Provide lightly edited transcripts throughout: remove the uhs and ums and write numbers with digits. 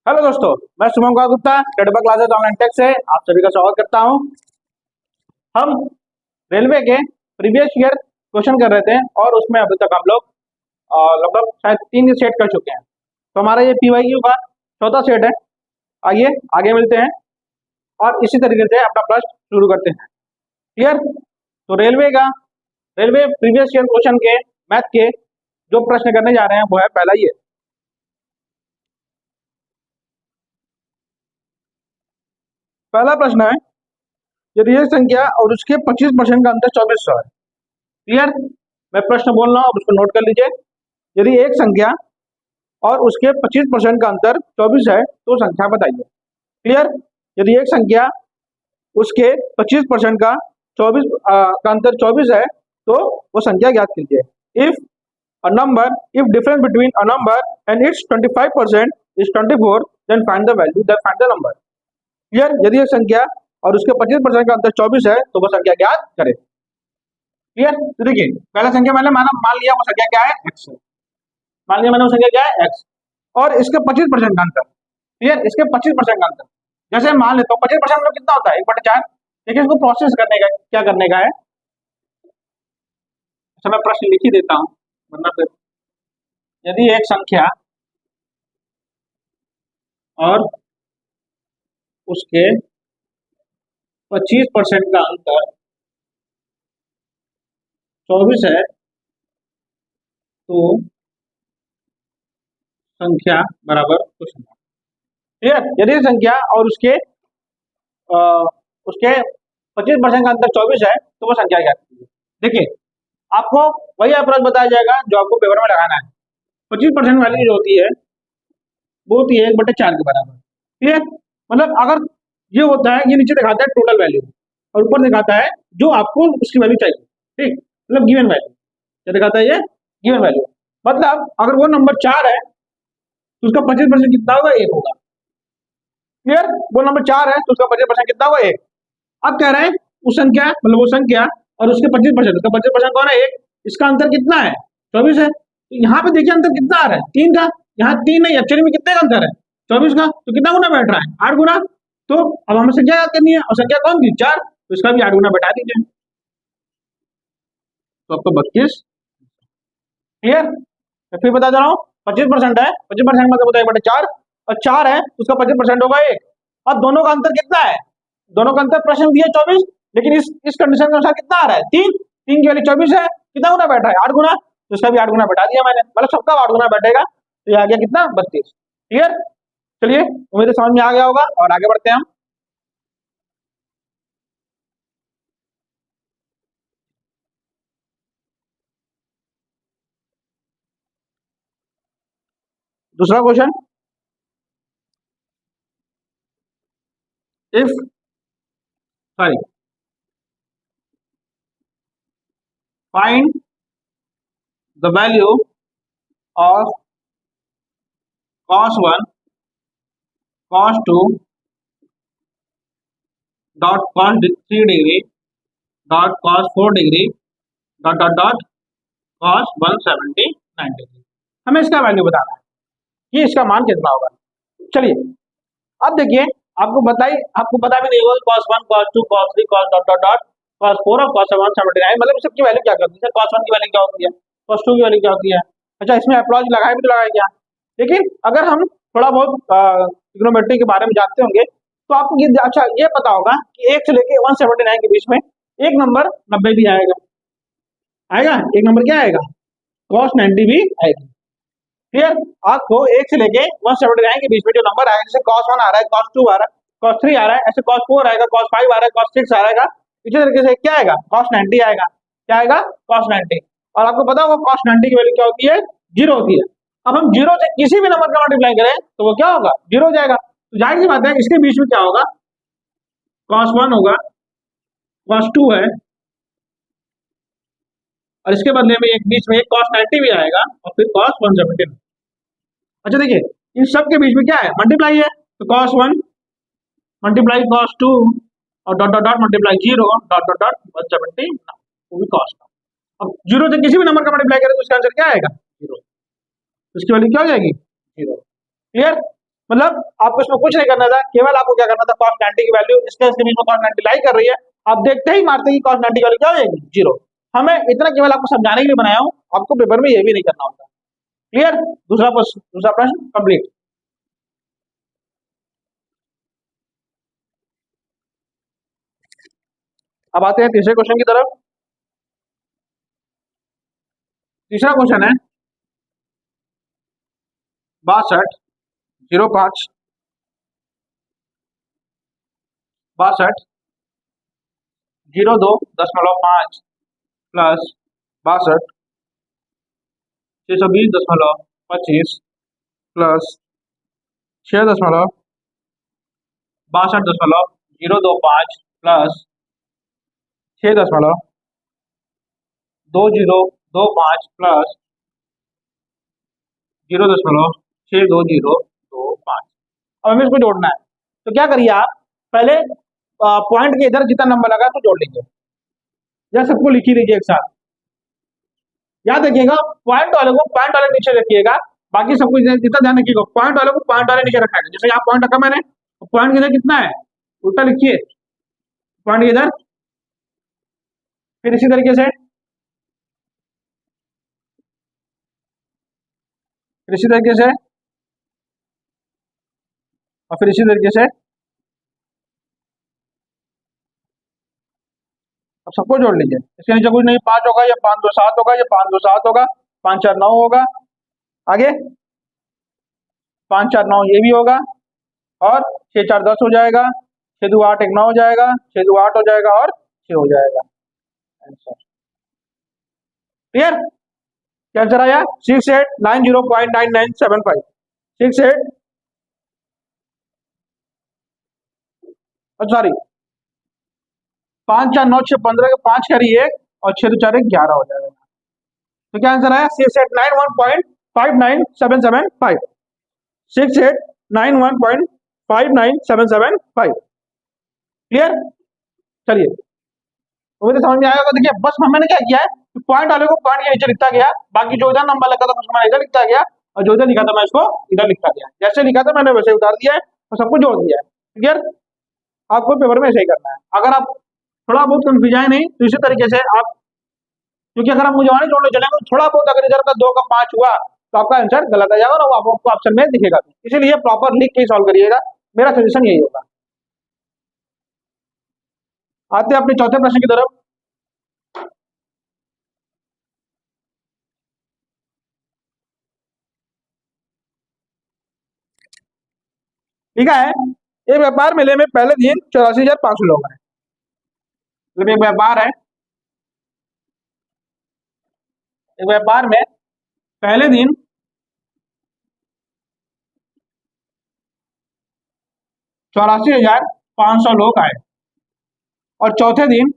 Hello दोस्तों, मैं शुभम कुमार गुप्ता टेडबा क्लासेस ऑनलाइन टेक से आप सभी का स्वागत करता हूं। हम रेलवे के प्रीवियस ईयर क्वेश्चन कर रहे थे और उसमें अभी तक हम लोग लगभग शायद 3 सेट कर चुके हैं। तो हमारा ये पीवाईक्यू का चौथा सेट है। आइए आगे मिलते हैं और इसी तरीके से अपना प्रश्न शुरू करते हैं। क्लियर? तो रेलवे प्रीवियस ईयर क्वेश्चन के मैथ के जो प्रश्न करने जा रहे हैं वो है पहला ये। पहला प्रश्न है, यदि एक संख्या और उसके 25% का अंतर 2400 है। क्लियर? मैं प्रश्न बोल रहा हूं, अब उसको नोट कर लीजिए। यदि एक संख्या और उसके 25% का अंतर 24 है तो संख्या बताइए। क्लियर? यदि एक संख्या उसके 25% का 24 का अंतर 24 है तो वो संख्या ज्ञात कीजिए। If difference between a number and its 25% is 24, then find the value, then find the number. Clear? यदि एक संख्या और उसके 25% का अंतर 24 है तो वो संख्या ज्ञात करें। क्लियर? तो देखिए, पहला संख्या मैंने मान लिया वो संख्या क्या है, x। मान लिया मैंने वो संख्या क्या है, x, और इसके 25% का अंतर। क्लियर? इसके 25% का अंतर जैसे मान लेता हूँ 25% में कितना होता है, 1/4। देखिए, इसको प्रोसेस करने का क्या करने का है, अच्छा मैं प्रश्न लिख ही देता हूँ वरना फिर। यदि एक संख्या और उसके 25% का अंतर 24 है तो संख्या बराबर कुछ नहीं। क्लियर? यदि संख्या और उसके 25% का अंतर 24 है तो वो संख्या क्या है। देखिए, आपको वही अप्रोच बताया जाएगा जो आपको पेपर में लगाना है। 25% वाली जो होती है वो होती है 1/4 के बराबर। क्लियर? मतलब अगर ये होता है, ये नीचे दिखाता है टोटल वैल्यू और ऊपर दिखाता है जो आपको उसकी वैल्यू चाहिए। ठीक, मतलब गिवन वैल्यू क्या दिखाता है, ये गिवन वैल्यू। मतलब अगर वो नंबर 4 है तो उसका 25% कितना होगा, 1 होगा। क्लियर? वो नंबर 4 है तो उसका 25% कितना होगा, 1। अब कह रहे हैं उस संख्या, मतलब वो संख्या और उसके 25%, उसका 25% कौन है, 1। इसका अंतर कितना है, 24 है। तो यहाँ पे देखिए अंतर कितना आ रहा है, 3 का। यहाँ 3 नहीं, एक्चुअली में कितने का अंतर है, 24 का। तो कितना गुना बैठ रहा है, 8 गुना। तो अब हमें संख्या याद करनी है और संख्या कौन थी, 4, तो इसका भी 8 गुना बैठा दीजिए तो आपको 32। क्लियर? तो फिर बता दे रहा हूँ, 25% है, 25% मतलब होता है 1/4 और 4 है उसका 25% होगा 1। और दोनों का अंतर कितना है, दोनों का अंतर प्रश्न दिया 24, लेकिन इस कंडीशन के अनुसार कितना आ रहा है, 3। 3 की वैल्यू 24 है, कितना गुना बैठा है, 8 गुना। तो इसका भी 8 गुना बैठा दिया मैंने, मतलब सबका 8 गुना बैठेगा तो ये आ गया कितना, 32। क्लियर? चलिए, उम्मीद है समझ में आ गया होगा और आगे बढ़ते हैं हम। दूसरा question, if sorry find the value of cos1 cos2 dot cos3 degree dot cos4 degree dot cos 179 degree। हमें इसका वैल्यू बताना है कि इसका मान कितना होगा। चलिए, अब देखिए, आपको पता भी नहीं होगा cos 1 cos 2 cos 3 cos dot dot dot cos 4 और cos 179, मतलब सबकी वैल्यू क्या करती है, cos 1 की वैल्यू क्या होती है, cos 2 की वैल्यू क्या होती है। अच्छा, इसमें अप्रोच लगाए भी तो लगाए क्या, लेकिन अगर हम थोड़ा बहुत ट्रिग्नोमेट्री के बारे में जानते होंगे तो आपको ये अच्छा ये पता होगा कि 1 से लेके 179 के बीच में एक नंबर 90 भी आएगा, एक नंबर क्या आएगा, cos 90 भी आएगी। क्लियर? आपको 1 से लेके 179 के बीच में जो नंबर आएगा, जैसे cos 1 आ रहा है, cos 2 आ रहा है, cos 3 आ रहा है, ऐसे cos 4 आएगा, cos 5 आ रहा है, cos 6 आ रहेगा। इसी तरीके से क्या आएगा, cos 90 आएगा। क्या आएगा, cos 90। और आपको पता होगा cos 90 की वैल्यू क्या होती है, 0 होती है। अब हम 0 से किसी भी नंबर का मल्टीप्लाई करें तो वो क्या होगा, 0 हो जाएगा। तो जाहिर सी बात है इसके बीच में क्या होगा, cos 1 होगा, cos 2 है और इसके बदले में एक बीच में एक cos 90 भी आएगा और फिर cos 179। अच्छा देखिए, इन सब के बीच में क्या है, मल्टीप्लाई है। तो cos 1 मल्टीप्लाई cos 2 और dot dot dot multiply 0 dot dot dot 179, वो भी cos। अब 0 से किसी भी नंबर का मल्टीप्लाई करें तो उसका आंसर क्या आएगा, 0। तो इसकी वैल्यू क्या हो जाएगी, 0। क्लियर? मतलब आपको इसमें कुछ नहीं करना था, केवल आपको क्या करना था, cos 90 की वैल्यू इसके बीच में cos 90 लाई कर रही है, आप देखते ही मारते ही cos 90 की वैल्यू क्या हो जाएगी, जीरो। हमें इतना केवल आपको समझाने के लिए बनाया हूँ, आपको पेपर में ये भी नहीं करना होता। क्लियर? दूसरा प्रश्न कंप्लीट। अब आते हैं तीसरे क्वेश्चन की तरफ। तीसरा क्वेश्चन है 62 02.5 प्लस 62 620.25 प्लस 6.62.025 प्लस 6.2025 प्लस 0.62025। अब हमें इसको जोड़ना है, तो क्या करिए आप, पहले पॉइंट के इधर जितना नंबर लगा तो जोड़ लीजिए, या सबको लिख ही लीजिए एक साथ। याद रखिएगा, पॉइंट वाले को पॉइंट वाले नीचे रखिएगा, बाकी सब कुछ जितना ध्यान रखिएगा, पॉइंट वाले को पॉइंट वाले नीचे रखा है। जैसे यहाँ पॉइंट रखा मैंने, पॉइंट के इधर कितना है उल्टा लिखिए, पॉइंट के इधर, फिर इसी तरीके से, फिर इसी तरीके से, और फिर इसी तरीके से। अब सबको जोड़ लीजिए, इसके नीचे कुछ नहीं, 5 होगा, या 5 2 7 होगा, या 5 2 7 होगा, 5 4 9 होगा, आगे 5 4 9 ये भी होगा, और 6 4 10 हो जाएगा, 6 2 8 1 9 हो जाएगा, 6 2 8 हो जाएगा, और 6 हो जाएगा। Answer clear? क्या आंसर आया? 6890.9975। 68, सॉरी, 5 4 9 6 15 के 5 करी 1, और 6 2 4 1 11 हो जाएगा। तो क्या आंसर आया? 6891.59775। 6891.59775। क्लियर? चलिए, उम्मीद है समझ में आएगा। देखिए, बस मैंने क्या किया है, पॉइंट वाले को पॉइंट के नीचे लिखता गया, बाकी जो इधर नंबर लगा था उसको मैंने इधर लिखता गया, और जो इधर लिखा था मैं इसको इधर लिखता गया। जैसे लिखा था मैंने वैसे उतार दिया है, और सबको जोड़ दिया है। क्लियर? आपको पेपर में ऐसे ही करना है। अगर आप थोड़ा बहुत कंफ्यूज आए नहीं, तो इसी तरीके से आप, क्योंकि अगर आप मुझे वहां जोड़ने चलेंगे तो थोड़ा बहुत अगर इधर का 2 का 5 हुआ तो आपका आंसर गलत आ जाएगा, और आपको ऑप्शन में दिखेगा। इसीलिए प्रॉपर लिख के सॉल्व करिएगा, मेरा सजेशन यही होगा। आते हैं अपने चौथे प्रश्न की तरफ। ठीक है, एक व्यापार मेले में पहले दिन 84,500 लोग हैं। मतलब एक व्यापार है, एक व्यापार में पहले दिन 84,500 लोग आए, और चौथे दिन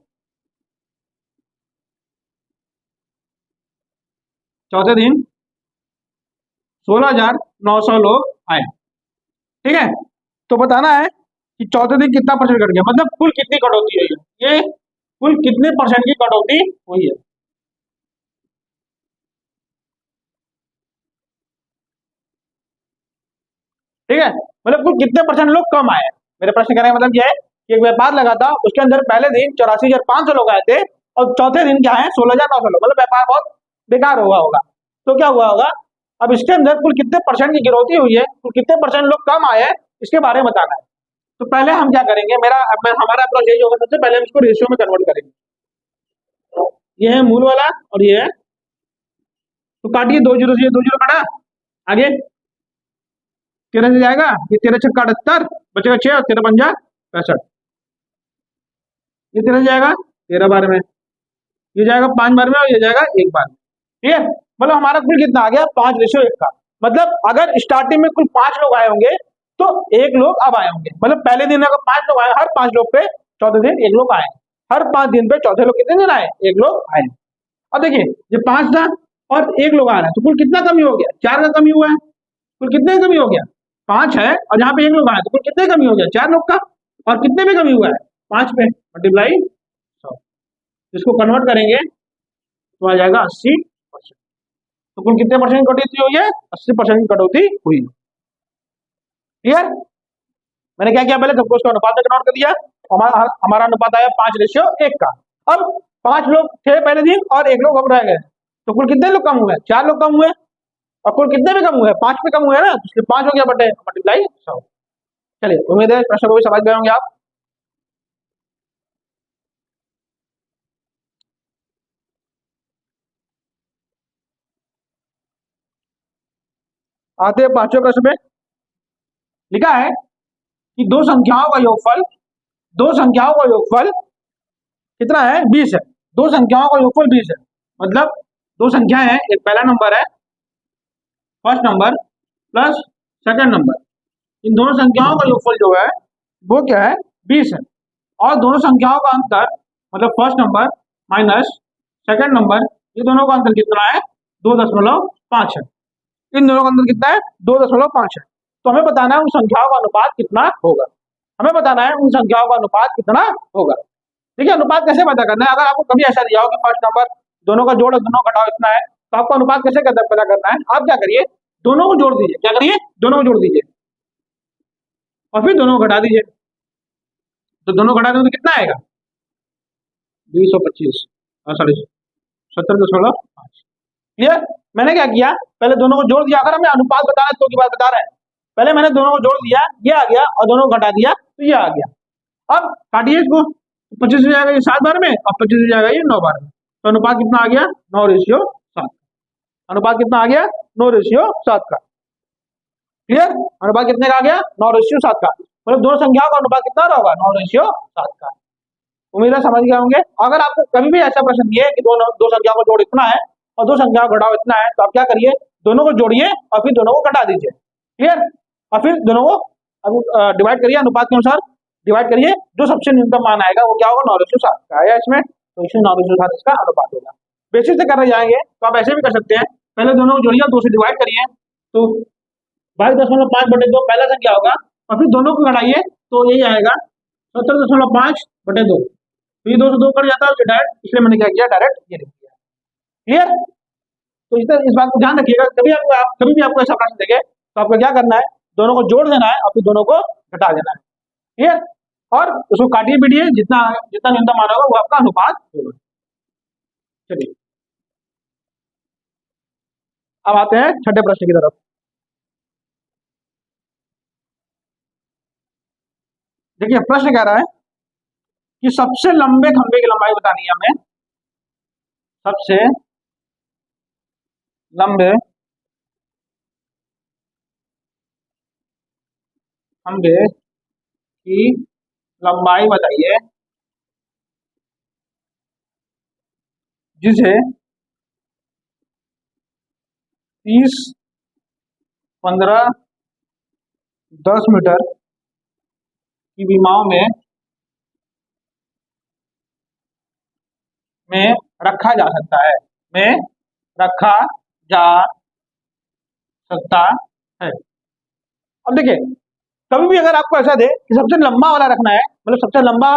16,900 लोग आए। ठीक है, तो बताना है कि चौथे दिन कितना परसेंट कट गया, मतलब कुल कितनी कटौती हुई है, ये कुल कितने परसेंट की कटौती हुई है। ठीक है, मतलब कुल कितने परसेंट लोग कम आए। मेरे प्रश्न करने का मतलब यह है कि एक व्यापार लगा था, उसके अंदर पहले दिन 84,500 लोग आए थे, और चौथे दिन क्या है 16,900 लोग, मतलब व्यापार बहुत बेकार हुआ होगा। तो क्या हुआ होगा, अब इसके अंदर कुल कितने परसेंट की गिरौती हुई है, कुल कितने परसेंट लोग कम आए हैं, इसके बारे में बताना है। तो पहले हम क्या करेंगे, हमारा अप्रोच यही होगा, सबसे पहले हम इसको रेशियो में कन्वर्ट करेंगे। ये है मूल वाला, और ये है, तो काटिए, 2 जीरो से 2 जीरो कटा, आगे 13 से जाएगा, ये 13 छक्का 78, बचेगा 6, और 13 पंजा 65, ये 13 जाएगा 13 बार में, ये जाएगा 5 बार में, और ये जाएगा 1 बार में। ठीक है, मतलब हमारा कुल कितना आ गया, 5:1 का। मतलब अगर स्टार्टिंग में कुल 5 लोग आए होंगे, तो 1 लोग अब आए होंगे। मतलब पहले दिन अगर 5 लोग आए, हर 5 लोग पे चौथे दिन 1 लोग आए, हर 5 दिन पे चौथे लोग कितने दिन आए, 1 लोग आए। अब देखिए, ये 5 था और 1 लोग आ रहा है, तो कुल कितना कमी हो गया, 4 का कमी हुआ है। कुल कितने कमी हो गया, 5 है, और यहाँ पे 1 लोग आए, तो कुल कितने कमी हो गया, 4 लोग का। और कितने पे कमी हुआ है, 5 पे, मल्टीप्लाई 100। इसको कन्वर्ट करेंगे तो आ जाएगा 80%। तो कुल कितने परसेंट कटौती हुई है, 80% की कटौती हुई। क्लियर। मैंने क्या किया, पहले सबको उसका अनुपात में कन्वर्ट कर दिया। हमारा अनुपात आया 5:1 का। अब 5 लोग थे पहले दिन और 1 लोग अब रह गए, तो कुल कितने लोग कम हुए? 4 लोग कम हुए। और कुल कितने भी कम हुए? 5 पे कम हुए ना, तो इसलिए 5 हो गया बटे मल्टीप्लाई 100। चलिए, उम्मीद है प्रश्न को भी समझ गए होंगे आप। आते हैं 5वें प्रश्न पे। लिखा है कि दो संख्याओं का योगफल कितना है? 20 है। दो संख्याओं का योगफल 20 है, मतलब दो संख्याएं हैं, एक पहला नंबर है, first number plus second number. इन दोनों संख्याओं का योगफल जो है वो क्या है? 20 है। और दोनों संख्याओं का अंतर, मतलब first number minus second number, ये दोनों का अंतर कितना है? 2.5 है। इन दोनों का अंतर कितना है? 2.5 है। तो हमें बताना है उन संख्याओं का अनुपात कितना होगा। हमें बताना है उन संख्याओं का अनुपात कितना होगा। देखिए, अनुपात कैसे पता करना है? अगर आपको कभी ऐसा दिया हो कि फर्स्ट नंबर दोनों का जोड़ दोनों घटाओ इतना है, तो आपको अनुपात कैसे पता करना है? आप क्या करिए, दोनों को जोड़ दीजिए। क्या करिए? दोनों को जोड़ दीजिए और फिर दोनों को घटा दीजिए। तो दोनों घटा देंगे तो कितना आएगा? 225 सॉरी 70.5। क्लियर। मैंने क्या किया, पहले दोनों को जोड़ दिया। अगर हमें अनुपात बताना है तो की बात बता रहे हैं, पहले मैंने दोनों को जोड़ दिया, ये आ गया, और दोनों को घटा दिया तो ये आ गया। अब काटिए इसको, 25 हो जाएगा ये 7 बार में, और 25 हो जाएगा ये 9 बार में। तो अनुपात कितना आ गया? 9:7। अनुपात कितना आ गया? 9:7 का। क्लियर। अनुपात कितने का आ गया? 9:7 का। मतलब दोनों संख्याओं का अनुपात कितना होगा? 9:7 का। उम्मीद है समझ गए होंगे। अगर आपको कभी भी ऐसा प्रश्न दिए कि दो संख्याओं का जोड़ इतना है और दो संख्याओं का घटाव इतना है, तो आप क्या करिए, दोनों को जोड़िए और फिर दोनों को घटा दीजिए। क्लियर। और फिर दोनों को डिवाइड करिए, अनुपात के अनुसार डिवाइड करिए। जो सबसे न्यूनतम मान आएगा वो क्या होगा? 9:7 का आया इसमें, तो इसमें 9:7 इसका अनुपात होगा। बेसिक से करने जाएंगे तो आप ऐसे भी कर सकते हैं, पहले दोनों को जोड़िए, 2 से डिवाइड करिए, तो 22.5/2 पहला संख्या होगा, और फिर दोनों को घटाइए तो यही आएगा 70.5/2। तो ये 2 से 2 कट जाता है डायरेक्ट, इसलिए मैंने क्या किया, डायरेक्ट ये लिख दिया। क्लियर। तो इस बात को ध्यान रखिएगा, कभी भी आपको ऐसा प्रश्न देंगे तो आपको क्या करना है, दोनों को जोड़ देना है और फिर दोनों को घटा देना है। क्लियर। और उसको काटिए पीटिए, जितना जितना न्यूनतम मान होगा वो आपका अनुपात होगा। चलिए, अब आते हैं छठे प्रश्न की तरफ। देखिए, प्रश्न कह रहा है कि सबसे लंबे खंभे की लंबाई बतानी है हमें। सबसे लंबे खंभे की लंबाई बताइए जिसे 30, 15, 10 मीटर की विमाओं में रखा जा सकता है, में रखा जा सकता है। अब देखिए, कभी भी अगर आपको ऐसा दे कि सबसे लंबा वाला रखना है, मतलब सबसे लंबा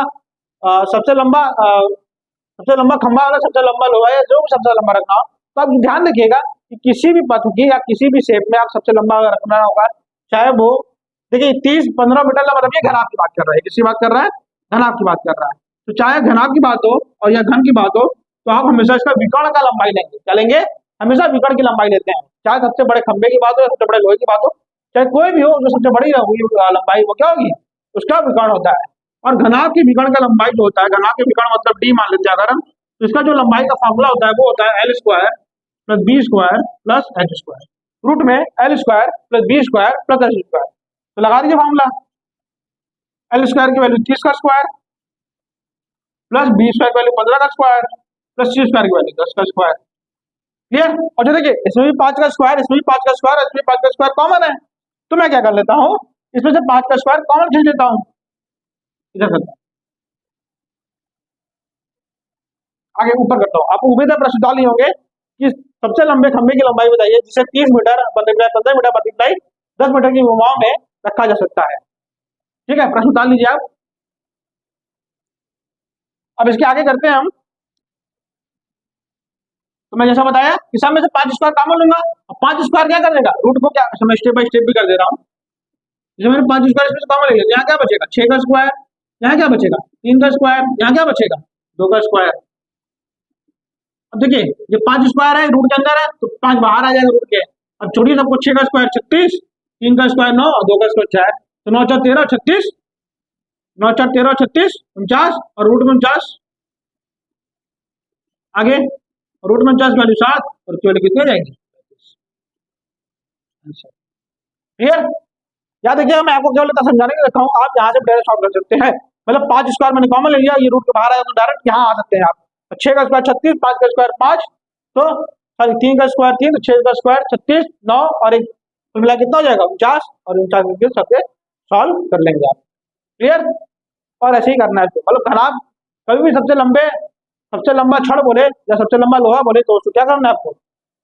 खंभा वाला, सबसे लंबा लोहा, या जो भी सबसे लंबा रखना हो, तो आप ध्यान रखिएगा कि किसी भी पथ की या किसी भी शेप में आप सबसे लंबा रखना होगा, चाहे वो देखिए 30-15 मीटर का, मतलब ये घनाभ की बात कर रहा है, किसी बात कर रहा है, घनाभ की बात कर रहा है। तो चाहे घनाभ की बात हो और या घन की बात हो, तो आप हमेशा इसका विकर्ण का लंबाई लेंगे। क्या लेंगे? हमेशा विकर्ण की लंबाई लेते हैं। चाहे सबसे बड़े खंभे की बात हो या सबसे बड़े लोहे की बात हो, चाहे कोई भी हो, जो सबसे बड़ी होगी लंबाई वो क्या होगी? उसका विकर्ण होता है। और घनाभ की विकर्ण का लंबाई जो होता है, घनाभ के विकर्ण मतलब डी मान लेते हैं अगर हम, तो इसका जो लंबाई का फॉर्मूला होता है वो होता है L² plus B² plus H²। Root में L² plus B² plus H²। तो लगा दीजिए फॉर्मूला। L² की वैल्यू 30 का स्क्वायर प्लस B² की वैल्यू 15 का स्क्वायर प्लस C² की वैल्यू 10 का स्क्वायर। क्लियर। और जो देखिए, इसमें भी 5 का स्क्वायर, इसमें भी 5 का स्क्वायर, इसमें भी 5 का स्क्वायर कॉमन है, तो मैं क्या कर लेता हूँ, इसमें से 5 का स्क्वायर कॉमन खींच लेता हूँ। इधर करता हूँ, आगे ऊपर करता हूँ। आपको उम्मीद है प्रश्न डाल ही होंगे कि सबसे लंबे खंभे की लंबाई बताइए जिसे 30 metre multiply 15 metre multiply 10 metre की विमाओं में रखा जा सकता है। ठीक है, प्रश्न डाल लीजिए आप। अब इसके आगे करते हैं हम। तो मैं जैसा बताया कि सब में से 5 स्क्वायर कॉमन लूंगा, और 5 स्क्वायर क्या कर देगा, रूट को क्या, मैं स्टेप बाय स्टेप भी कर दे रहा हूँ। जैसे मैंने 5 स्क्वायर इसमें से कॉमन ले लिया, यहाँ क्या बचेगा 6 का स्क्वायर, यहाँ क्या बचेगा 3 का स्क्वायर, यहाँ क्या बचेगा 2 का स्क्वायर। अब देखिए ये 5 स्क्वायर है, रूट के अंदर है तो 5 बाहर आ जाएगा रूट के। अब छोड़िए सबको, 6 का स्क्वायर 36, 3 का स्क्वायर 9 और 2 का स्क्वायर 4, तो 9 4 13 36, 9 4 13 36 49 और रूट में 49, आगे रूट में 49 वैल्यू 7 और उसकी वैल्यू कितनी हो जाएगी। क्लियर। याद देखिएगा, मैं आपको केवल इतना समझाने के लिए रखा हूँ, आप यहाँ से डायरेक्ट सॉल्व कर सकते हैं। मतलब 5 स्क्वायर मैंने कॉमन ले लिया, ये रूट के बाहर आया तो डायरेक्ट यहाँ आ सकते हैं आप। 6 का स्क्वायर 36, 5 का स्क्वायर 5, तो सॉरी 3 का स्क्वायर 3, तो 6 का स्क्वायर 36 9 और एक तो मिला कितना हो जाएगा 49, और 49 के सबसे सॉल्व कर लेंगे आप। क्लियर। और ऐसे ही करना है, मतलब खराब कभी भी सबसे लंबा छड़ बोले या सबसे लंबा लोहा बोले तो उसको क्या करना है आपको,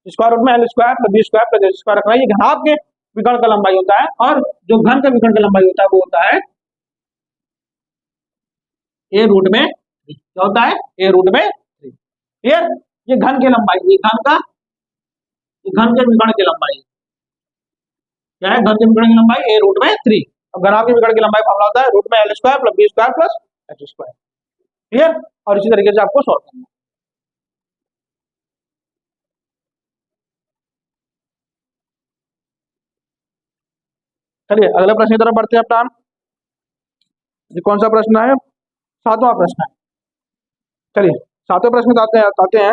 स्क्वायर रूट में L square plus B square plus A square रखना है। ये घनाभ के विकर्ण का लंबाई होता है, और जो घन का विकर्ण का लंबाई होता है वो होता है ए रूट में 3। क्या होता है ए रूट में 3। क्लियर। ये घन की लंबाई, ये घन के विकर्ण की लंबाई क्या है, घन के विकर्ण की लंबाई ए रूट में 3। अब घनाभ के विकर्ण की लंबाई फॉर्मूला होता है रूट में L square plus B square plus H square. Clear. और इसी तरीके से आपको सॉल्व करना है। चलिए अगले प्रश्न की तरफ बढ़ते हैं अपना। ये कौन सा प्रश्न है, 7वां प्रश्न है। चलिए 7वें प्रश्न में आते हैं।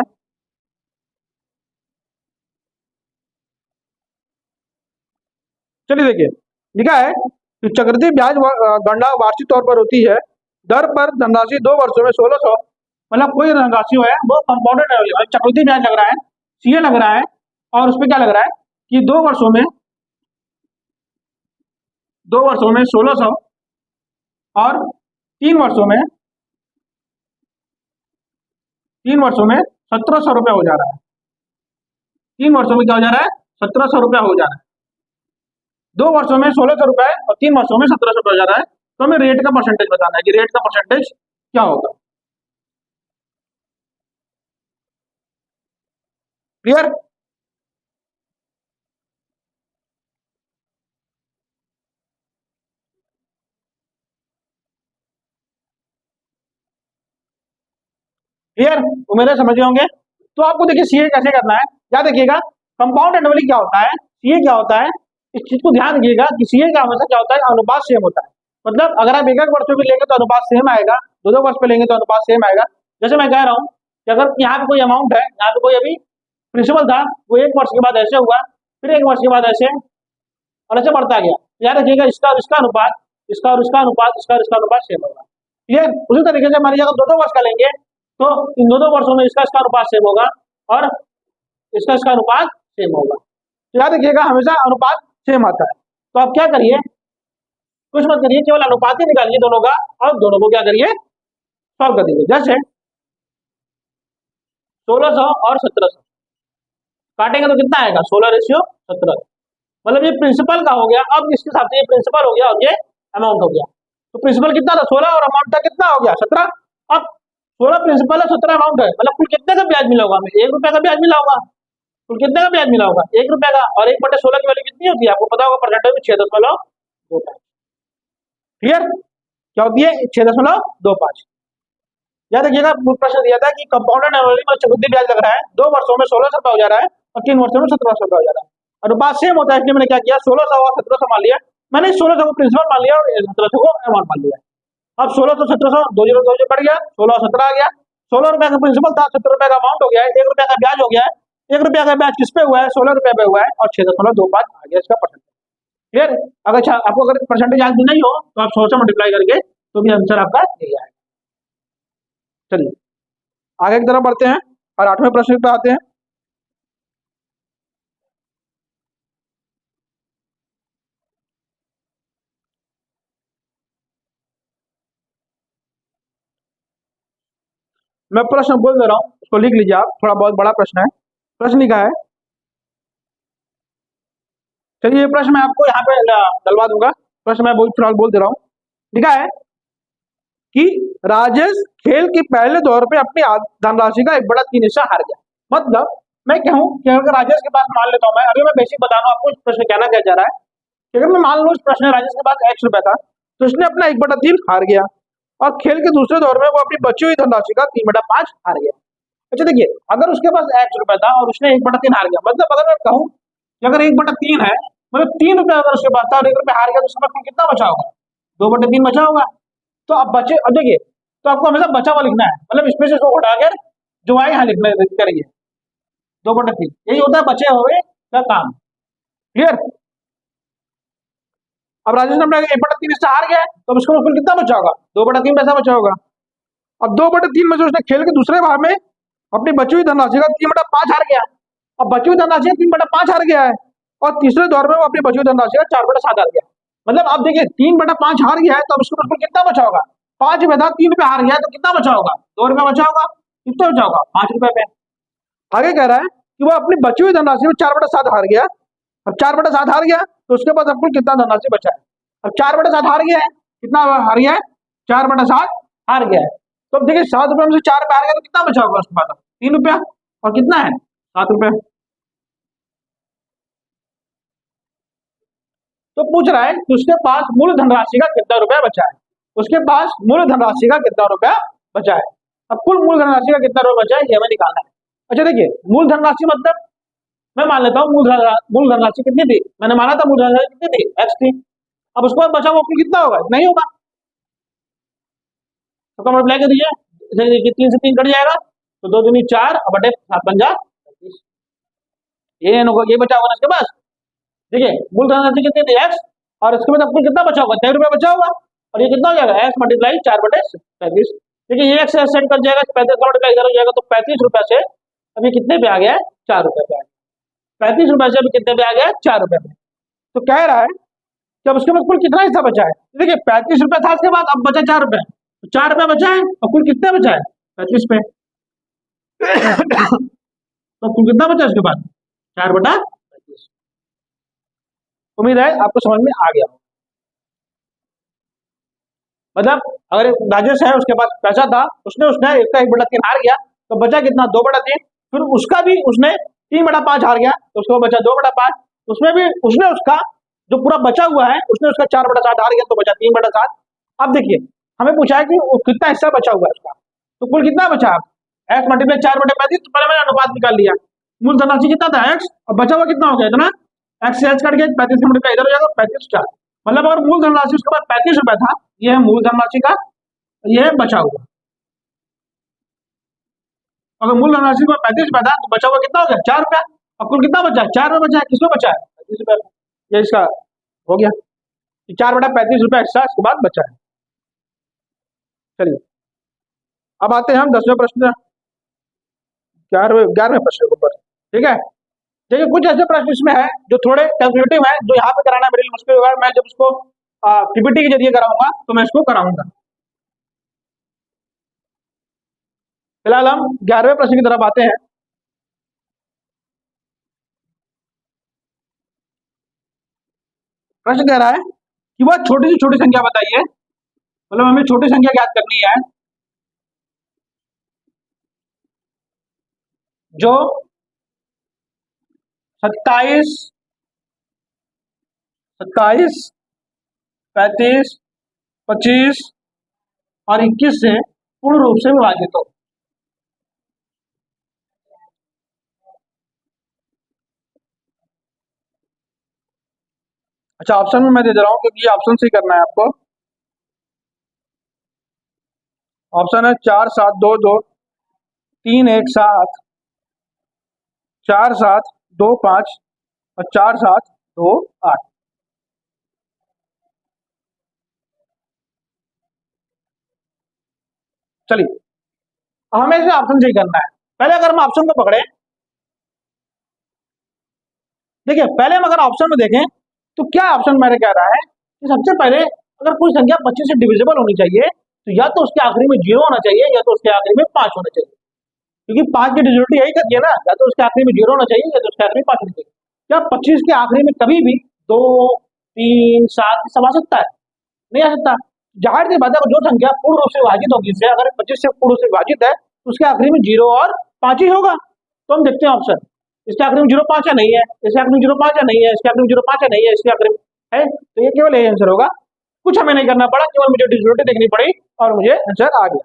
चलिए देखिए लिखा है कि चक्रवृद्धि ब्याज गणना वार्षिक तौर पर होती है, दर पर धनराशि 2 वर्षों में 1600, मतलब कोई धनराशि है वो कंपाउंडेड है, चक्रवृद्धि ब्याज लग रहा है, सीए लग रहा है, और उसमें क्या लग रहा है कि 2 वर्षों में 1600 और 3 वर्षों में 1700 रुपया हो जा रहा है। 3 वर्षों में क्या हो जा रहा है 1700 रुपया हो जा रहा है। 2 वर्षों में 1600 रुपए और 3 वर्षों में 1700 रुपये हो जा रहा है। तो हमें रेट का परसेंटेज बताना है कि रेट का परसेंटेज क्या होगा। क्लियर। क्लियर, उम्मीद है समझ गए होंगे। तो आपको देखिए सीए कैसे करना है, याद रखिएगा कंपाउंड एनुअली क्या होता है, सीए क्या होता है, इस चीज को ध्यान रखिएगा कि सीए का हमेशा क्या होता है अनुपात सेम होता है। मतलब अगर आप एक वर्ष में लेंगे तो अनुपात सेम आएगा, 2 वर्ष पे लेंगे तो अनुपात सेम आएगा। जैसे मैं कह रहा हूँ कि अगर यहाँ पे कोई अमाउंट है, यहाँ पे कोई अभी प्रिंसिपल था, वो 1 वर्ष के बाद ऐसे हुआ, फिर 1 वर्ष के बाद ऐसे, और ऐसे बढ़ता गया। याद रखिएगा इसका और इसका अनुपात, इसका और इसका अनुपात, इसका और इसका अनुपात सेम होगा। क्लियर। उसी तरीके से मान लीजिए अगर 2 वर्ष का लेंगे तो इन 2 वर्षों में इसका इसका अनुपात सेम होगा और इसका इसका अनुपात सेम होगा। तो याद रखिएगा हमेशा अनुपात सेम आता है। तो आप क्या करिए, कुछ मत करिए, केवल अनुपात ही निकालिए दोनों का और दोनों को क्या करिए सॉल्व कर दीजिए। जैसे 1600 और 1700 काटेंगे तो कितना आएगा 16:17, मतलब ये प्रिंसिपल का हो गया। अब इसके हिसाब से ये प्रिंसिपल हो गया और ये अमाउंट हो गया। तो प्रिंसिपल कितना था 16 और अमाउंट था कितना हो गया 17। अब 16 प्रिंसिपल है 17 अमाउंट है, मतलब कुल कितने का ब्याज मिला होगा हमें, 1 रुपए का ब्याज मिला होगा। कुल कितने का ब्याज मिला होगा 1 रुपए का, और 1/16 की वैल्यू कितनी होती है आपको पता होगा, परसेंटेज में 6.25। क्लियर। क्या होती है 6.25। याद रखिएगा प्रश्न दिया था कि कंपाउंडेड एनुअली में चक्रवृद्धि ब्याज लग रहा है, 2 वर्षों में 1600 रुपये हो जा रहा है और 3 वर्षों में 1700 रुपये हो जा रहा है। अनुपात सेम होता है, इसलिए मैंने क्या किया 1600 और 1700 मान लिया। मैंने 1600 को प्रिंसिपल मान लिया और 1700 को अमाउंट मान लिया। अब 1600 1700 2 कट गया, 16 17 आ गया। 16 रुपए का प्रिंसिपल था, 17 रुपए का अमाउंट हो गया है, 1 रुपए का ब्याज हो गया है। 1 रुपया का ब्याज किस पे हुआ है 16 रुपए पे हुआ है और 6.25 आ गया इसका परसेंटेज। क्लियर। अगर आपको अगर परसेंटेज याद नहीं हो तो आप 100 से मल्टीप्लाई करके तो भी आंसर आपका यही आएगा। चलिए आगे की तरफ बढ़ते हैं और 8वें प्रश्न पे आते हैं। मैं प्रश्न बोल दे रहा हूँ, उसको लिख लीजिए आप, थोड़ा बहुत बड़ा प्रश्न है। प्रश्न लिखा है, चलिए ये प्रश्न मैं आपको यहाँ पे डलवा दूंगा। प्रश्न मैं फिलहाल बोल दे रहा हूँ। लिखा है कि राजेश खेल के पहले दौर पे अपनी धनराशि का एक बड़ा 3 हिस्सा हार गया। मतलब मैं कहूँ कि अगर राजेश के पास मान लेता हूँ मैं, अभी मैं बेसिक बता रहा हूँ आपको प्रश्न कहना क्या चाह रहा है कि अगर मैं मान लो इस प्रश्न में राजेश के पास x रुपया था, तो इसने अपना 1/3 हार गया और खेल के दूसरे दौर में वो अपनी बची हुई धनराशि का 3/5 हार गया। अच्छा देखिए, अगर उसके पास x रुपया था और उसने 1/3 हार गया, मतलब अगर मैं कहूँ कि अगर 1/3 है, मतलब 3 रुपया अगर उसके पास था और 1 रुपया हार गया, तो उसमें कितना बचा होगा? 2/3 बचा होगा। तो अब बचे, अब देखिए, तो आपको हमेशा बचा हुआ लिखना है, मतलब इसमें से इसको हटाकर जो आए यहाँ लिखना करिए 2/3, यही होता है बचे हुए का काम। क्लियर? अब राजेश ने अपना 1/3 इससे हार गया है, तो अब इसको कुल कितना बचा होगा? 2/3 पैसा बचा होगा। अब 2/3 में से उसने खेल के दूसरे भाग में अपनी बची हुई धनराशि का 3/5 हार गया। अब बची हुई धनराशि 3/5 हार गया है और तीसरे दौर में वो अपनी बची हुई धनराशि का 4/7 हार गया। मतलब आप देखिए 3/5 हार गया है, तो अब इसको बिल्कुल कितना बचा होगा? 5 रुपए था, 3 रुपए हार गया है, तो कितना बचा होगा? 2 रुपया बचा होगा। कितना बचा होगा? 5 रुपए पे। आगे कह रहा है कि वो अपनी बची हुई धनराशि में 4/7 हार गया। अब 4/7 हार गया, तो उसके पास अब कुल कितना धनराशि बचा है? अब 4/7 हार गया है, कितना हार गया है? 4/7 हार गया है। तो अब देखिए 7 रुपए में से 4 रुपए हार गया, तो कितना बचा होगा उसके पास? 3 रुपया। और कितना है? 7 रुपए। तो पूछ रहा है कि उसके पास मूल धनराशि का कितना रुपया बचा है। उसके पास मूल धनराशि का कितना रुपया बचा है। अब कुल मूल धनराशि का कितना रुपया बचा है, ये हमें निकालना है। अच्छा देखिए, मूल धनराशि मतलब मैं मान लेता हूँ मूल धनराशि कितनी थी, मैंने माना था मूल धनराशि कितनी थी? x थी। अब उसके बाद बचा हुआ कुल कितना होगा? नहीं होगा, तो मल्टीप्लाई कर दीजिए, जैसे 3 से 3 कट जाएगा, तो 2 दूनी 4 और बटे 7 बन जा 35। ये बचा होगा ना इसके पास। देखिए मूल धनराशि कितनी थी? x, और इसके बाद आपको कितना बचा होगा? 3 रुपया बचा होगा, और ये कितना हो जाएगा? x multiply 4/35। देखिए ये x से सेट कर जाएगा, 35 का मल्टीप्लाई हो जाएगा, तो 35 रुपया से अभी कितने पे आ गया है? 4 रुपये पे आ गया। 35 रुपए से अभी कितने पे आ गया? 4 रुपए पे। तो कह रहा है कि अब उसके बाद कुल कितना हिस्सा बचा है? देखिए 35 रुपया था उसके बाद, अब बचा 4 रुपए, तो 4 रुपया बचा है और कुल कितना बचा है? 35 पे। तो कुल कितना बचा उसके बाद? 4/35। उम्मीद है आपको समझ में आ गया। मतलब अगर राजेश है, उसके पास पैसा था, उसने उसने इसका 1/3 हार गया, तो बचा कितना? 2/3। फिर उसका भी उसने 3/5 हार गया, तो उसको बचा 2/5। उसमें भी उसने उसका जो पूरा बचा हुआ है, उसने उसका 4/7 हार गया, तो बचा 3/7। अब देखिए हमें पूछा है कि कितना हिस्सा बचा हुआ है उसका, तो कुल कितना बचा? x मल्टीप्लाई 4/35, तो पहले मैंने अनुपात निकाल लिया। मूल धनराशि कितना था? x, और बचा हुआ कितना हो गया? इतना। x से h कट गया, 35 से मल्टीप्लाई इधर हो जाएगा, 35 4। मतलब अगर मूल धनराशि उसके बाद 35 रुपया था, ये है मूल धनराशि का, ये है बचा हुआ। अगर मूल धनराशि में 35 रुपया था, तो बचा हुआ कितना हो गया? 4 रुपया। और कुल कितना बचा है? 4 रुपया बचा है। किसमें बचा है? 35 रुपया। ये इसका हो गया, 4/35 रुपया एक्स्ट्रा इसके बाद बचा है। चलिए अब आते हैं हम 10वें प्रश्न, 11वें प्रश्न के ऊपर। ठीक है, देखिए कुछ ऐसे प्रश्न इसमें है जो थोड़े कैलकुलेटिव है, जो यहाँ पे कराना मेरे लिए मुश्किल होगा। मैं जब इसको पीपीटी के जरिए कराऊंगा तो मैं इसको कराऊंगा। फिलहाल हम 11वें प्रश्न की तरफ आते हैं। प्रश्न कह रहा है कि वह छोटी से छोटी संख्या बताइए, मतलब हमें छोटी संख्या ज्ञात करनी है जो 27, 35, 25 और 21 से पूर्ण रूप से विभाजित हो। अच्छा ऑप्शन में मैं दे रहा हूं, क्योंकि ये ऑप्शन से ही करना है आपको। ऑप्शन है 4 7 2 2, 3 1 7, 4 7 2 5 और 4 7 2 8। चलिए हमें इसे ऑप्शन से ही करना है। पहले अगर हम ऑप्शन को पकड़े, देखिए पहले हम अगर ऑप्शन में देखें तो क्या ऑप्शन मेरे कह रहा है कि सबसे पहले अगर कोई संख्या 25 से डिविजिबल होनी चाहिए, तो या तो उसके आखिरी में 0 होना चाहिए, या तो उसके आखिरी में 5 होना चाहिए, क्योंकि 5 की डिविजिबिलिटी यही करती है ना, या तो उसके आखिरी में 0 होना चाहिए, या तो उसके आखिरी में 5 होना चाहिए। क्या 25 के आखिरी में कभी भी 2 3 7 सब आ सकता है? नहीं आ सकता। जाहिर सी बात है, जो संख्या पूर्ण रूप से विभाजित होगी, इससे अगर 25 से पूर्ण रूप से विभाजित है, तो उसके आखिरी में 0 और 5 ही होगा। तो हम देखते हैं ऑप्शन, इसके आखिरी में 0 5 या नहीं है, इसके आखिरी में 0 5 या नहीं है, इसके आखिरी में 0 5 या नहीं है, इसके आखिरी में है, तो ये केवल यही आंसर होगा। कुछ हमें नहीं करना पड़ा, केवल मुझे डिजिबिलिटी देखनी पड़ी और मुझे आंसर आ गया।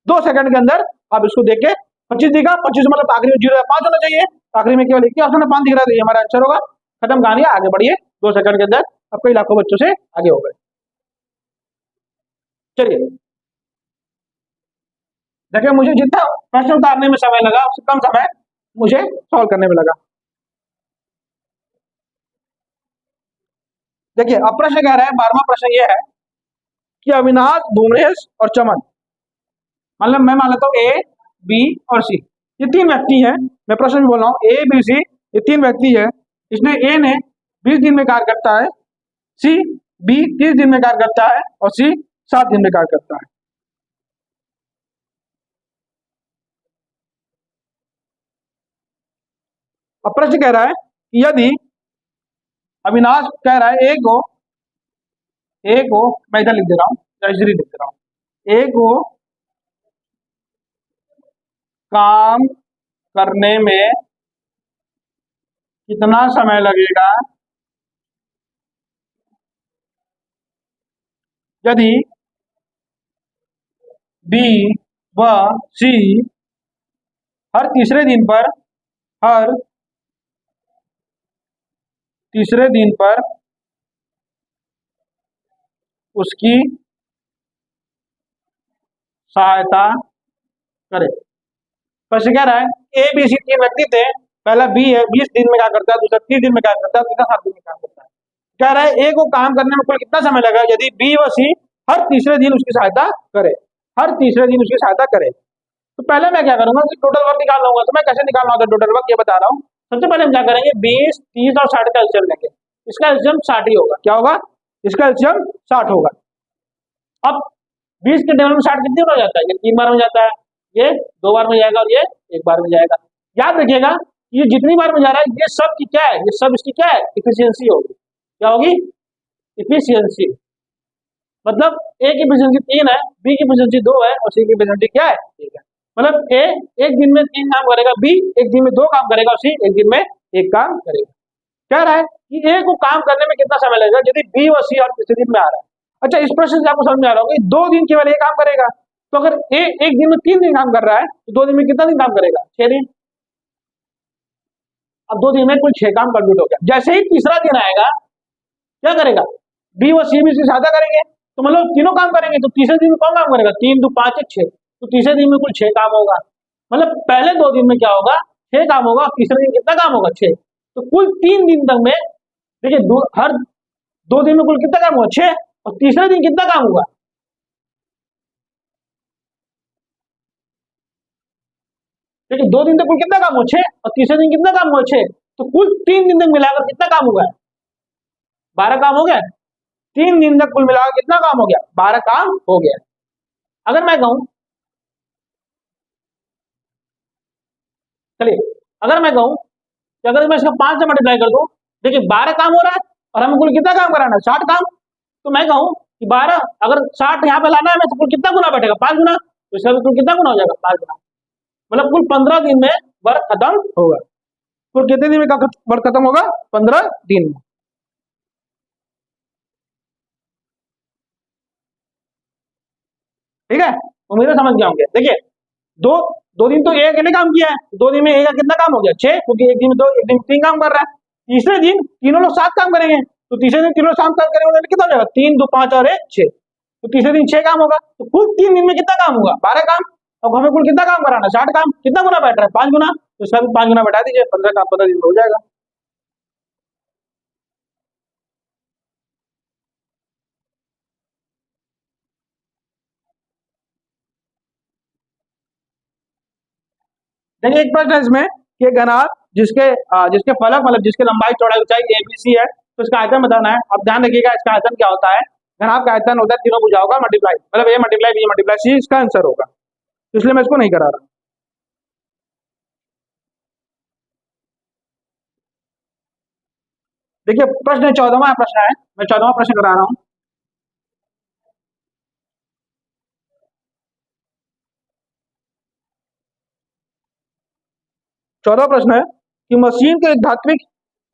2 सेकंड के अंदर आप इसको देख के 25 दिखा, 25 मतलब आखिरी में 0 5 होना चाहिए, आखिरी में केवल एक ही ऑप्शन 5 दिख रहा है, तो ये हमारा आंसर होगा। खत्म कहानी, आगे बढ़िए। 2 सेकंड के अंदर अब कई लाखों बच्चों से आगे हो गए। चलिए देखिए, मुझे जितना प्रश्न उतारने में समय लगा उससे कम समय मुझे सॉल्व करने में लगा। देखिए अब प्रश्न कह रहा है, 12वां प्रश्न ये है कि अविनाश, भुवनेश और चमन, मतलब मैं मान लेता हूँ ए, बी और सी, ये 3 व्यक्ति हैं। मैं प्रश्न में बोल रहा हूँ ए, बी, सी, ये 3 व्यक्ति है। इसने ए ने 20 दिन में कार्य करता है, सी बी 30 दिन में कार्य करता है और सी 7 दिन में कार्य करता है। अब प्रश्न कह रहा है कि यदि अविनाश कह रहा है ए को मैं इधर लिख दे रहा हूँ, लिख दे रहा हूँ, ए को काम करने में कितना समय लगेगा यदि बी व सी हर तीसरे दिन पर उसकी सहायता करे। प्रश्न कह रहा है ए बी सी 3 व्यक्ति थे, पहला बी है 20 दिन में क्या करता है, दूसरा 30 दिन में क्या करता है, तीसरा 7 दिन में क्या करता है। कह रहा है ए को काम करने में कुल कितना समय लगेगा यदि बी व सी हर तीसरे दिन उसकी सहायता करे, हर तीसरे दिन उसकी सहायता करे। तो पहले मैं क्या करूंगा कि टोटल वर्क निकाल लूंगा। तो मैं कैसे निकालना होता है टोटल वर्क, ये बता रहा हूँ। सबसे पहले हम क्या करेंगे, 20, 30 और 60 का एलसीएम लेंगे। इसका एलसीएम 60 ही होगा। क्या होगा, इसका एलसीएम 60 होगा। अब 20 के टेबल में 60 कितनी बार हो जाता है, ये 3 बार में जाता है, ये 2 बार में जाएगा और ये 1 बार में जाएगा। याद रखिएगा ये जितनी बार में जा रहा है ये सब की क्या है, ये सब इसकी क्या है, इफिशियंसी होगी। क्या होगी, इफिशियंसी। मतलब ए की इफिशियंसी 3 है, बी की इफिशियंसी 2 है और सी की इफिशियंसी क्या है, 1 है। मतलब ए एक दिन में 3 काम करेगा, बी एक दिन में 2 काम करेगा, सी एक दिन में 1 काम करेगा। कह रहा है कि ए को काम करने में कितना समय लगेगा यदि बी और सी और तीसरे दिन में आ रहा है। अच्छा, इस प्रश्न से आपको समझ में आ रहा होगा कि 2 दिन केवल ए काम करेगा, तो अगर ए एक दिन में 3 दिन काम कर रहा है तो 2 दिन में कितना दिन काम करेगा, 6 दिन। अब 2 दिन में कुल 6 काम कंप्लीट हो गया। जैसे ही तीसरा दिन आएगा क्या करेगा, बी और सी भी इसकी सहायता करेंगे, तो मतलब तीनों काम करेंगे। तो तीसरे दिन में कौन काम करेगा, 3 2 5 6, तो तीसरे दिन में कुल 6 काम होगा। मतलब पहले 2 दिन में क्या होगा, 6 काम होगा, तीसरे दिन कितना काम होगा, 6। तो कुल 3 दिन तक में देखिए हर 2 दिन में कुल कितना काम हुआ, 6, और तीसरे दिन कितना काम हुआ, देखिए 2 दिन तक कुल कितना काम हुआ, 6, और तीसरे दिन कितना काम हुआ, 6। तो कुल 3 दिन तक मिलाकर कितना काम हुआ, 12 काम हो गया। 3 दिन तक कुल मिलाकर कितना काम हो गया, 12 काम हो गया। अगर मैं कहूं, चलिए अगर मैं कहूं कि अगर मैं इसका 5 से मल्टीप्लाई कर दूं, देखिए 12 काम हो रहा है और हमें कुल कितना काम कराना है, 60 काम। तो मैं कहूं कि 12 अगर 60 यहाँ पे लाना है तो कुल कितना गुना बैठेगा, 5 गुना। तो इसका भी कुल कितना गुना हो जाएगा, 5 गुना। मतलब कुल 15 दिन में वर्क खत्म होगा। कुल कितने दिन में वर्क खत्म होगा, 15 दिन में। ठीक है, उम्मीद है समझ गए होंगे। देखिए दो 2 दिन तो एक ने काम किया है, 2 दिन में एक का कितना काम हो गया, 6, क्योंकि एक दिन में 2 एक दिन में 3 काम कर रहा है। तीसरे दिन तीनों लोग 7 काम करेंगे, तो तीसरे दिन तीनों 7 काम करेंगे तो कितना हो जाएगा, 3 2 5 और 1 6। तो तीसरे दिन 6 काम होगा, तो कुल 3 दिन में कितना काम होगा, 12 काम। अब हमें कुल कितना काम कराना है, 60 काम। कितना गुना बैठ रहा है, 5 गुना। तो इसका भी 5 गुना बैठा दीजिए, 15 काम 15 दिन में हो जाएगा। देखिए एक प्रश्न है इसमें कि एक अनार जिसके फलक मतलब जिसके लंबाई चौड़ाई ऊंचाई ABC है, तो इसका आयतन बताना है। अब ध्यान रखिएगा इसका आयतन क्या होता है, घनाभ का आयतन होता है तीनों भुजाओं का मल्टीप्लाई, मतलब A multiply B multiply C इसका आंसर होगा। तो इसलिए मैं इसको नहीं करा रहा। देखिए प्रश्न 14वां प्रश्न है, मैं 14वां प्रश्न करा रहा हूँ। चौदह प्रश्न है कि मशीन के एक धात्विक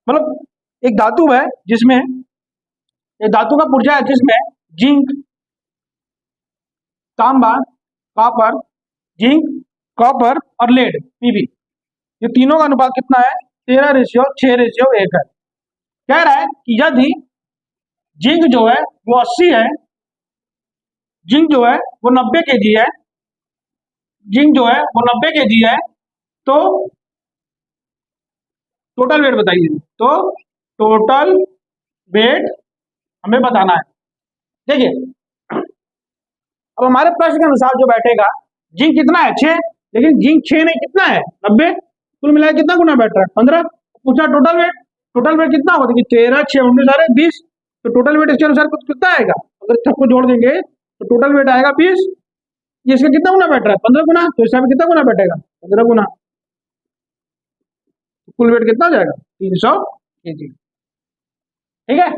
मतलब एक धातु है जिसमें एक धातु का पुर्जा है जिसमें जिंक, तांबा, कॉपर, जिंक, कॉपर और लेड पीबी, ये तीनों का अनुपात कितना है? 13:6:1 है। कह रहा है कि यदि जिंक जो है वो 80 है, जिंक जो है वो 90 केजी है, जिंक जो है वो 90 केजी है, तो टोटल वेट बताइए। तो टोटल वेट हमें बताना है। देखिए अब हमारे प्रश्न के अनुसार जो बैठेगा, जिंक कितना है? 6, लेकिन जिंक 6 नहीं, कितना है? 90। कुल मिलाकर कितना गुना बैठ रहा है? 15। पूछा टोटल वेट, टोटल वेट कितना होगा? देखिए 13, 6, 19, 20, तो टोटल वेट इसके अनुसार कुछ कितना आएगा? अगर सबको जोड़ देंगे तो टोटल वेट आएगा 20। ये इसका कितना गुना बैठ रहा है? 15 गुना। तो इसका भी कितना गुना बैठेगा? 15 गुना। कुल वेट कितना हो जाएगा? 300 केजी। ठीक है।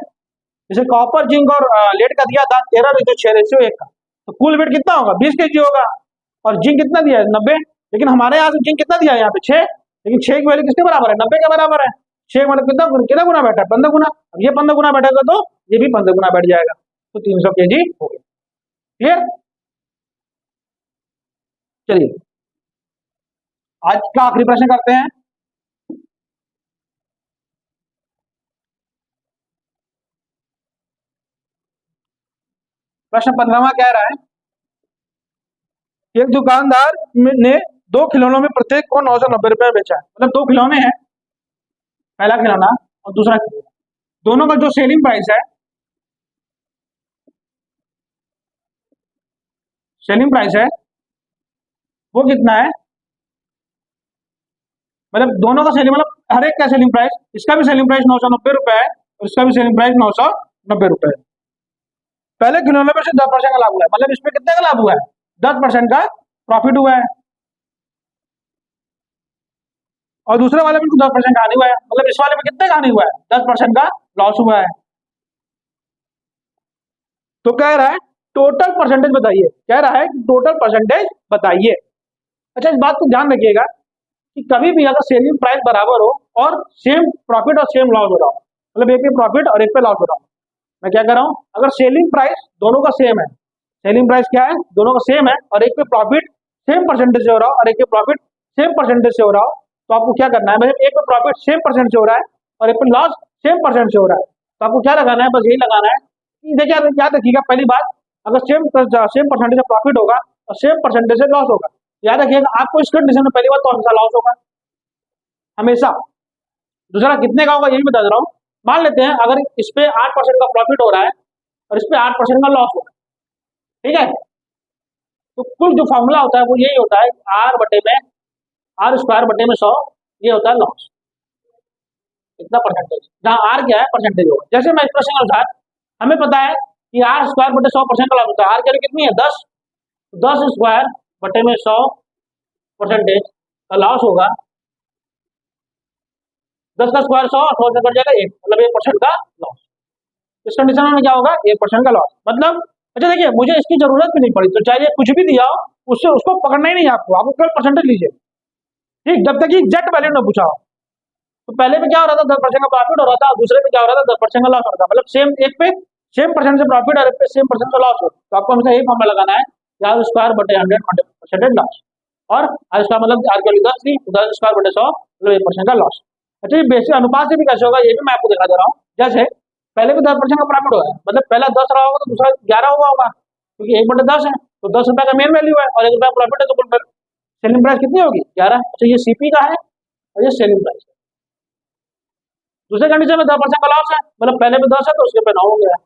जैसे कॉपर, जिंक और लेड का दिया था 13:6:1 का, तो कुल वेट कितना होगा? 20 केजी होगा। और जिंक कितना दिया है? 90। लेकिन हमारे यहाँ से जिंक कितना दिया है? यहाँ पे 6, लेकिन 6 की वैल्यू किसके बराबर है? 90 के बराबर है। 6 मतलब कितना कितना गुना बैठा है? 15 गुना। अब ये 15 गुना बैठेगा तो ये भी 15 गुना बैठ जाएगा, तो 300 केजी हो गया। क्लियर? चलिए आज का आखिरी प्रश्न करते हैं। प्रश्न 15वां कह रहा है, एक दुकानदार ने 2 खिलौनों में प्रत्येक को 990 रुपए में बेचा है। मतलब 2 खिलौने हैं, पहला खिलौना और दूसरा खिलौना, दोनों का जो सेलिंग प्राइस है, सेलिंग प्राइस है वो कितना है? मतलब दोनों का सेलिंग, मतलब हर एक का सेलिंग प्राइस, इसका भी सेलिंग प्राइस 990 रुपए है और इसका भी सेलिंग प्राइस 990 रुपए है। पहले खिलौने पर से 10% का लाभ हुआ है, मतलब इसमें कितने का लाभ हुआ है? 10% का प्रॉफिट हुआ है। और दूसरे वाले में 10% का हानि हुआ है, मतलब इस वाले में कितने का हानि हुआ है? 10% का लॉस हुआ है। तो कह रहा है टोटल परसेंटेज बताइए, कह रहा है कि टोटल परसेंटेज बताइए। अच्छा इस बात को ध्यान रखिएगा कि कभी भी अगर सेलिंग प्राइस बराबर हो और सेम प्रॉफिट और सेम लॉस हो रहा हो, मतलब एक पे प्रॉफिट और एक पे लॉस हो रहा हो, मैं क्या कर रहा हूँ, अगर सेलिंग प्राइस दोनों का सेम है, सेलिंग प्राइस क्या है? दोनों का सेम है, और एक पे प्रॉफिट सेम परसेंटेज से हो रहा हो और एक पे प्रॉफिट सेम परसेंटेज से हो रहा हो, तो आपको क्या करना है? मतलब एक पे प्रॉफिट सेम परसेंट से हो रहा है और एक पे लॉस सेम परसेंट से हो रहा है, तो आपको क्या लगाना है? बस यही लगाना है कि देखिए याद रखिएगा, पहली बात, अगर सेम सेम परसेंटेज से प्रॉफिट होगा और सेम परसेंटेज से लॉस होगा, याद रखिएगा आपको इस कंडीशन में पहली बात तो हमेशा लॉस होगा, हमेशा। दूसरा कितने का होगा ये भी बता दे रहा हूँ। मान लेते हैं अगर इस पे 8% का प्रॉफिट हो रहा है और इस पे 8% का लॉस हो रहा है, ठीक है, तो कुल जो फॉर्मूला होता है वो यही होता है, R/100, ये होता है लॉस, इतना परसेंटेज, जहाँ आर क्या है? परसेंटेज होगा। जैसे मैं एक्सप्रेशन के अनुसार हमें पता है कि R² 100% का लॉस होता है, आर की वैल्यू कितनी है? 10, 10² 100% का लॉस होगा। 10 का स्क्वायर 100, 100 से कट जाएगा 1, मतलब 1% का लॉस। इस कंडीशन में क्या होगा? 1% का लॉस, मतलब अच्छा देखिए मुझे इसकी जरूरत भी नहीं पड़ी, तो चाहे कुछ भी दिया हो उससे उसको पकड़ना ही नहीं है आपको, आपको केवल परसेंटेज लीजिए, ठीक, जब तक एग्जैक्ट वैल्यू ना पूछा हो। तो पहले में क्या हो रहा था? 10% का प्रॉफिट हो रहा था, दूसरे में क्या हो रहा था? 10% का लॉस हो रहा था, मतलब सेम एक पे सेम परसेंट से प्रॉफिट और एक पे सेम परसेंट का लॉस हो, तो आपको हमेशा यही फॉर्मूला लगाना है, R² 100 परसेंटेज लॉस, और आर स्क्वायर मतलब आर की वैल्यू 10 थी, 10² 100 मतलब 1% का लॉस। अच्छा ये बेसिक अनुपात से भी कैसे होगा ये भी मैं आपको दिखा दे रहा हूँ। जैसे पहले भी 10% का प्रॉफिट हुआ है, मतलब पहला 10 रहा होगा तो दूसरा 11 हुआ होगा, क्योंकि 1/10 है, तो 10 रुपए का मेन वैल्यू है और 1 रुपया प्रॉफिट है, तो कुल सेलिंग प्राइस कितनी होगी? 11। अच्छा ये सीपी का है और ये सेलिंग प्राइस है। दूसरे कंडीशन में 10% का लॉस है, मतलब पहले में 10 है तो उसके पे 9 हो गया।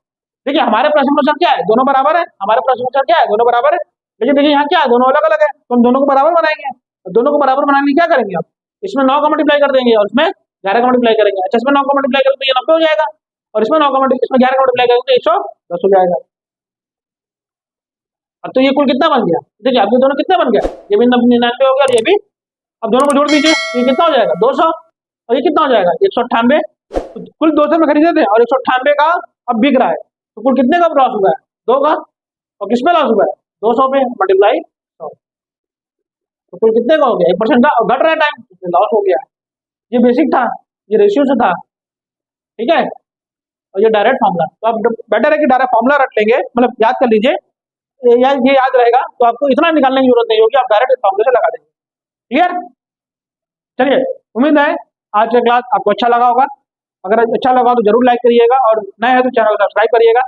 देखिए हमारे प्रश्न में क्या है? दोनों बराबर है, हमारे प्रश्न में क्या है? दोनों बराबर है, लेकिन देखिए यहाँ क्या है? दोनों अलग अलग है, तो हम दोनों को बराबर बनाएंगे। तो दोनों को बराबर बनाने के लिए क्या करेंगे? आप इसमें 9 का मल्टीप्लाई कर देंगे और इसमें 11 का मल्टीप्लाई करेंगे। अच्छा इसमें 9 का मल्टीप्लाई करेंगे तो ये 90 हो जाएगा, और इसमें 9 का मल्टीप्लाई, इसमें 11 का मल्टीप्लाई करेंगे तो 110 हो जाएगा। अब तो ये कुल कितना बन गया? देखिए अब ये दोनों कितना बन गया? ये भी 99 हो गया और ये भी। अब दोनों को जोड़ दीजिए, ये कितना हो जाएगा? 200, और ये कितना हो जाएगा? 198। तो कुल 200 में खरीदे थे और 198 का अब बिक रहा है, तो कुल कितने का लॉस हुआ है? 2 का। और किस पे लॉस हुआ है? 200 पे मल्टीप्लाई 100, तो कुल कितने का हो गया? 1% का, और घट रहा है टाइम, लॉस हो गया। ये बेसिक था, ये रेशियो से था, ठीक है। और ये डायरेक्ट फॉर्मूला। तो आप बेटर है कि डायरेक्ट फॉर्मूला रट लेंगे, मतलब याद कर लीजिए, ये याद रहेगा, तो आपको इतना निकालने की जरूरत नहीं होगी, आप डायरेक्ट फॉर्मूले से लगा देंगे। क्लियर? चलिए, उम्मीद है आज का क्लास आपको अच्छा लगा होगा। अगर अच्छा लगा तो जरूर लाइक करिएगा, और नए हैं तो चैनल को सब्सक्राइब करिएगा,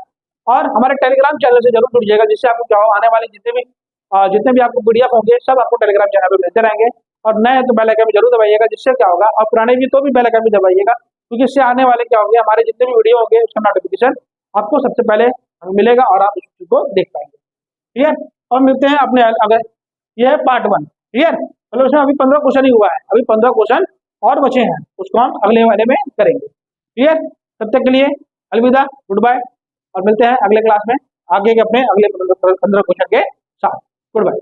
और हमारे टेलीग्राम चैनल से जरूर जुड़िएगा, जिससे आपको क्या हो, आने वाले जितने भी आपको पीडीएफ होंगे सब आपको टेलीग्राम चैनल पर मिलते रहेंगे। और नए हैं तो बेल आइकन भी जरूर दबाइएगा, जिससे क्या होगा, और पुराने भी तो भी बेल आइकन भी दबाइएगा, क्योंकि इससे आने वाले क्या होंगे, हमारे जितने भी वीडियो होंगे उसका नोटिफिकेशन आपको सबसे पहले मिलेगा और आप उसको देख पाएंगे। क्लियर? और मिलते हैं अपने अगर ये है पार्ट 1। क्लियर? मतलब इसमें अभी 15 क्वेश्चन ही हुआ है, अभी 15 क्वेश्चन और बचे हैं, उसको हम अगले वाले में करेंगे। क्लियर? तब तक के लिए अलविदा, गुड बाय, और मिलते हैं अगले क्लास में आगे के अपने अगले 15 क्वेश्चन के साथ। Good bye.